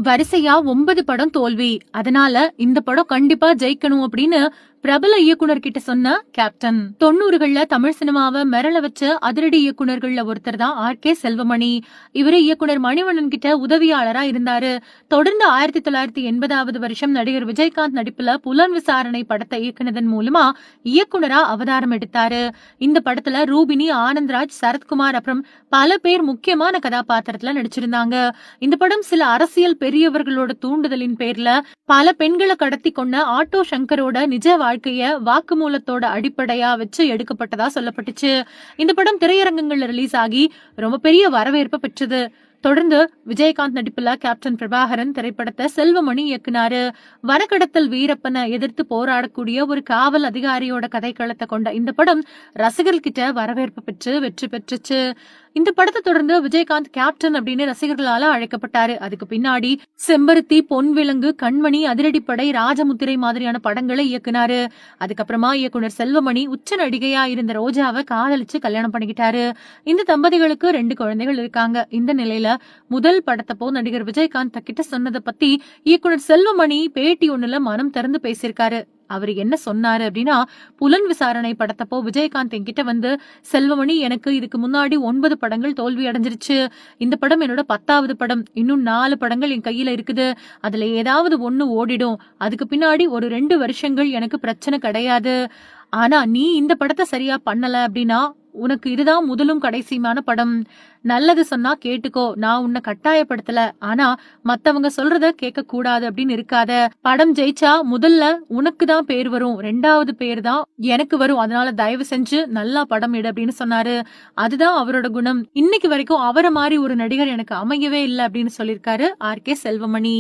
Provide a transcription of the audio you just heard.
வரிசையா 9 படம் தோல்வி. அதனால இந்த படம் கண்டிப்பா ஜெயிக்கணும் அப்படின்னு பிரபல இயக்குனர் கிட்ட சொன்ன கேப்டன். 90கள்ல தமிழ் சினிமாவை மிரள வச்ச அதிரடி இயக்குனர்கள்ல ஒருத்தர் தான் ஆர்.கே. செல்வமணி. இவரு இயக்குனர் மணிவண்ணன் கிட்ட உதவியாளரா இருந்தாரு. தொடர்ந்து 1980வது வருஷம் நடிகர் விஜயகாந்த் நடிப்புல புலன் விசாரணை படத்தை இயக்குனதன் மூலமா இயக்குனரா அவதாரம் எடுத்தாரு. இந்த படத்துல ரூபினி, ஆனந்த்ராஜ், சரத்குமார் அப்புறம் பல பேர் முக்கியமான கதாபாத்திரத்துல நடிச்சிருந்தாங்க. இந்த படம் சில அரசியல் பெரியவர்களோட தூண்டுதலின் பேர்ல பல பெண்களை கடத்தி கொண்ட ஆட்டோ சங்கரோட நிஜ வாழ்க்கைய வாக்குமூலத்தோட அடிப்படையா வச்சு எடுக்கப்பட்டதா சொல்லப்பட்டுச்சு. இந்த படம் திரையரங்கங்கள்ல ரிலீஸ் ஆகி ரொம்ப பெரிய வரவேற்பு பெற்றது. தொடர்ந்து விஜயகாந்த் நடிப்புல கேப்டன் பிரபாகரன் திரைப்படத்தை செல்வமணி இயக்குனாரு. வனக்கடத்தல் வீரப்பனை எதிர்த்து போராடக்கூடிய ஒரு காவல் அதிகாரியோட கதைக்களத்தை கொண்ட இந்த படம் ரசிகர்கிட்ட வரவேற்பு பெற்று வெற்றி பெற்றுச்சு. இந்த படத்தை தொடர்ந்து விஜயகாந்த் கேப்டன் அப்படின்னு ரசிகர்களால அழைக்கப்பட்டாரு. அதுக்கு பின்னாடி செம்பருத்தி, பொன்விலங்கு, கண்மணி, அதிரடிப்படை, ராஜமுத்திரை மாதிரியான படங்களை இயக்குனாரு. அதுக்கப்புறமா இயக்குனர் செல்வமணி உச்ச நடிகையா இருந்த ரோஜாவை காதலிச்சு கல்யாணம் பண்ணிக்கிட்டாரு. இந்த தம்பதிகளுக்கு 2 குழந்தைகள் இருக்காங்க. இந்த நிலையில முதல் படத்தப்போ நடிகர் விஜயகாந்த் தக்கிட்ட சொன்னதை பத்தி இயக்குனர் செல்வமணி பேட்டி ஒண்ணுல மனம் திறந்து பேசியிருக்காரு. அவர் என்ன சொன்னாரு அப்படின்னா, புலன் விசாரணை படத்தப்போ விஜயகாந்த் என்கிட்ட வந்து, செல்வமணி, எனக்கு இதுக்கு முன்னாடி 9 படங்கள் தோல்வி அடைஞ்சிருச்சு. இந்த படம் என்னோட 10வது படம். இன்னும் 4 படங்கள் என் கையில இருக்குது. அதுல ஏதாவது ஒண்ணு ஓடிடும். அதுக்கு பின்னாடி ஒரு 2 வருஷங்கள் எனக்கு பிரச்சனை கிடையாது. ஆனா நீ இந்த படத்தை சரியா பண்ணல அப்படின்னா உனக்கு இதுதான் முதலும் கடைசியுமான படம். நல்லது சொன்னா கேட்டுக்கோ, நான் உன்னை கட்டாயப்படுத்தல. ஆனா மத்தவங்க சொல்றத கேட்க கூடாது அப்படின்னு இருக்காத. படம் ஜெயிச்சா முதல்ல உனக்கு தான் பேர் வரும், 2வது பேர் தான் எனக்கு வரும். அதனால தயவு செஞ்சு நல்லா படம் எடு அப்படின்னு சொன்னாரு. அதுதான் அவரோட குணம். இன்னைக்கு வரைக்கும் அவரை மாதிரி ஒரு நடிகர் எனக்கு அமையவே இல்லை அப்படின்னு சொல்லியிருக்காரு ஆர்.கே. செல்வமணி.